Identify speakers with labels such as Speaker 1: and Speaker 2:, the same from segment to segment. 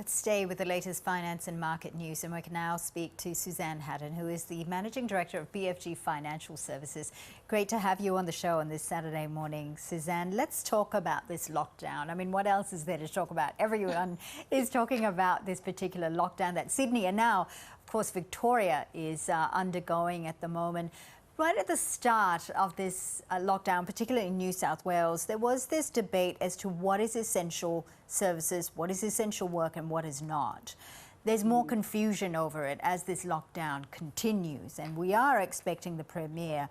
Speaker 1: Let's stay with the latest finance and market news, and we can now speak to Suzanne Haddan, who is the Managing Director of BFG Financial Services. Great to have you on the show on this Saturday morning, Suzanne. Let's talk about this lockdown. I mean, what else is there to talk about? Everyone is talking about this particular lockdown that Sydney and now, of course, Victoria is undergoing at the moment. Right at the start of this lockdown, particularly in New South Wales, there was this debate as to what is essential services, what is essential work and what is not. There's more confusion over it as this lockdown continues, and we are expecting the Premier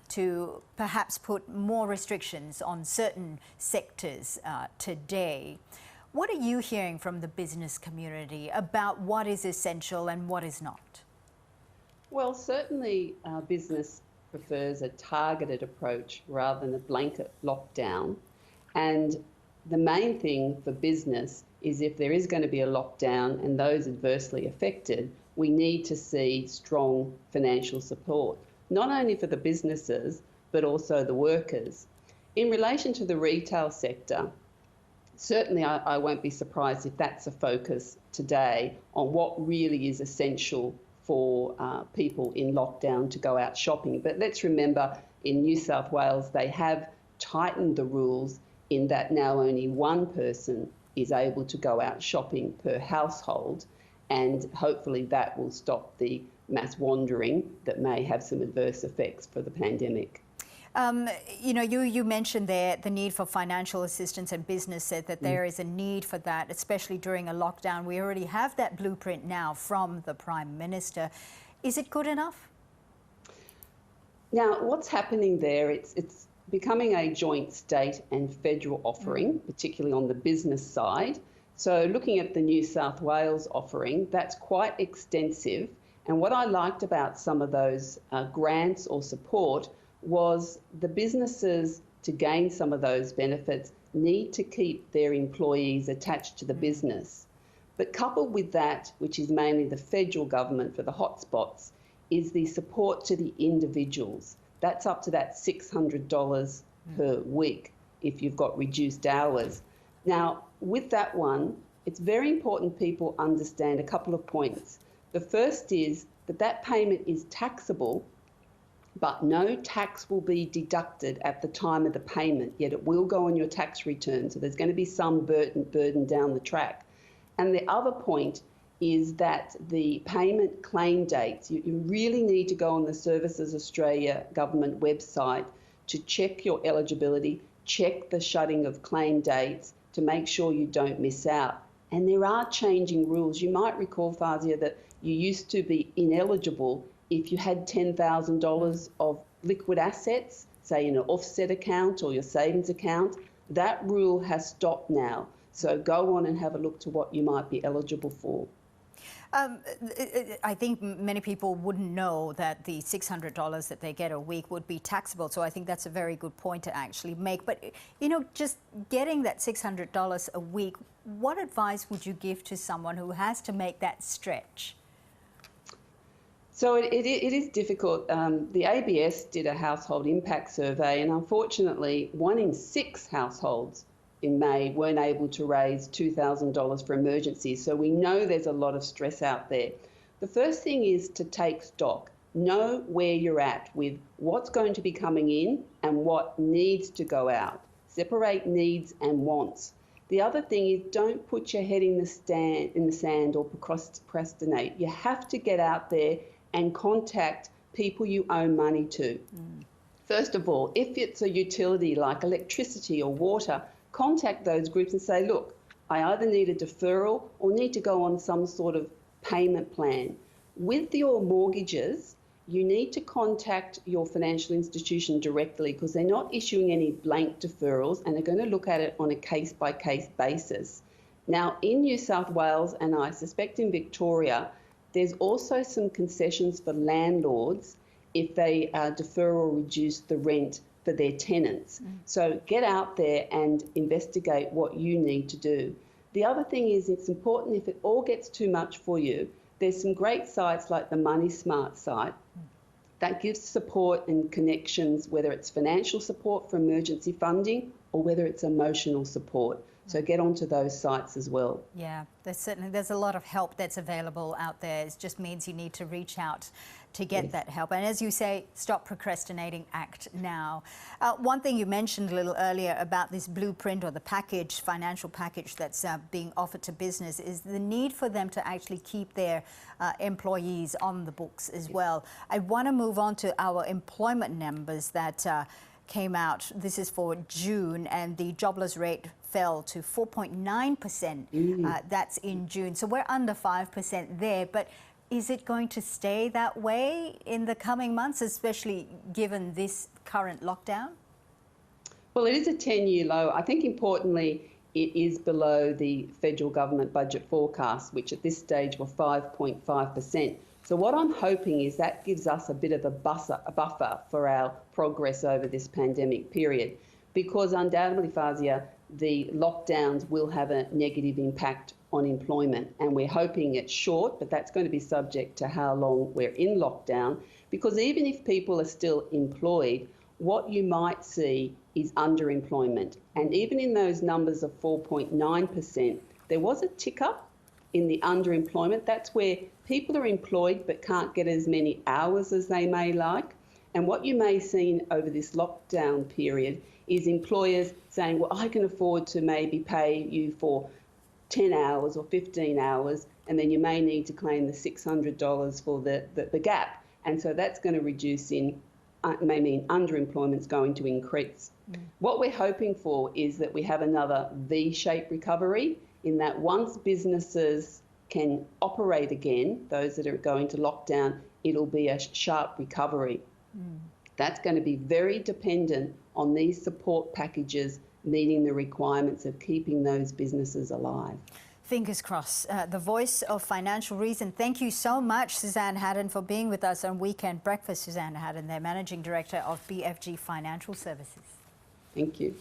Speaker 1: to perhaps put more restrictions on certain sectors today. What are you hearing from the business community about what is essential and what is not?
Speaker 2: Well, certainly business prefers a targeted approach rather than a blanket lockdown. And the main thing for business is if there is going to be a lockdown and those adversely affected, we need to see strong financial support, not only for the businesses, but also the workers. In relation to the retail sector, certainly I won't be surprised if that's a focus today on what really is essential for people in lockdown to go out shopping. But let's remember, in New South Wales, they have tightened the rules in that now only one person is able to go out shopping per household, and hopefully that will stop the mass wandering that may have some adverse effects for the pandemic.
Speaker 1: You mentioned there the need for financial assistance, and business said that there is a need for that, especially during a lockdown. We already have that blueprint now from the Prime Minister. Is it good enough? Now,
Speaker 2: what's happening there, it's becoming a joint state and federal offering, particularly on the business side. So looking at the New South Wales offering, that's quite extensive. And what I liked about some of those grants or support was the businesses, to gain some of those benefits, need to keep their employees attached to the business. But coupled with that, which is mainly the federal government for the hotspots, is the support to the individuals. That's up to that $600 per week if you've got reduced hours. Now, with that one, it's very important people understand a couple of points. The first is that that payment is taxable, but no tax will be deducted at the time of the payment, yet it will go on your tax return. So there's going to be some burden down the track. And the other point is that the payment claim dates, you really need to go on the Services Australia government website to check your eligibility, check the shutting of claim dates to make sure you don't miss out. And there are changing rules. You might recall, Fauziah, that you used to be ineligible if you had $10,000 of liquid assets, say in an offset account or your savings account. That rule has stopped now. So go on and have a look to what you might be eligible for.
Speaker 1: I think many people wouldn't know that the $600 that they get a week would be taxable. So I think that's a very good point to actually make. But, just getting that $600 a week, what advice would you give to someone who has to make that stretch?
Speaker 2: So it is difficult. The ABS did a household impact survey, and unfortunately 1 in 6 households in May weren't able to raise $2,000 for emergencies. So we know there's a lot of stress out there. The first thing is to take stock. Know where you're at with what's going to be coming in and what needs to go out. Separate needs and wants. The other thing is, don't put your head in the sand or procrastinate. You have to get out there and contact people you owe money to. First of all, if it's a utility like electricity or water, contact those groups and say, look, I either need a deferral or need to go on some sort of payment plan. With your mortgages, you need to contact your financial institution directly, because they're not issuing any blank deferrals and they're going to look at it on a case-by-case basis. Now, in New South Wales, and I suspect in Victoria, there's also some concessions for landlords if they defer or reduce the rent for their tenants. So get out there and investigate what you need to do. The other thing is, it's important, if it all gets too much for you, there's some great sites like the Money Smart site that gives support and connections, whether it's financial support for emergency funding or whether it's emotional support. So get onto those sites as well.
Speaker 1: Yeah, there's a lot of help that's available out there. It just means you need to reach out to get that help. And as you say, stop procrastinating, act now. One thing you mentioned a little earlier about this blueprint or the package, financial package that's being offered to business is the need for them to actually keep their employees on the books as well. I want to move on to our employment numbers that came out. This is for June, and the jobless rate fell to 4.9%. That's in June. So we're under 5% there. But is it going to stay that way in the coming months, especially given this current lockdown?
Speaker 2: Well, it is a 10-year low. I think importantly, it is below the federal government budget forecast, which at this stage were 5.5%. So what I'm hoping is that gives us a bit of a buffer for our progress over this pandemic period, because undoubtedly, Fauziah, the lockdowns will have a negative impact on employment, and we're hoping it's short, but that's going to be subject to how long we're in lockdown, because even if people are still employed, what you might see is underemployment. And even in those numbers of 4.9%, there was a tick up in the underemployment. That's where people are employed but can't get as many hours as they may like. And what you may have seen over this lockdown period is employers saying, well, I can afford to maybe pay you for 10 hours or 15 hours, and then you may need to claim the $600 for the gap. And so that's going to reduce may mean underemployment's going to increase. What we're hoping for is that we have another V-shaped recovery, in that once businesses can operate again, those that are going to lockdown, it'll be a sharp recovery. That's going to be very dependent on these support packages meeting the requirements of keeping those businesses alive.
Speaker 1: Fingers crossed. The voice of financial reason. Thank you so much, Suzanne Haddan, for being with us on Weekend Breakfast. Suzanne Haddan, their Managing Director of BFG Financial Services.
Speaker 2: Thank you.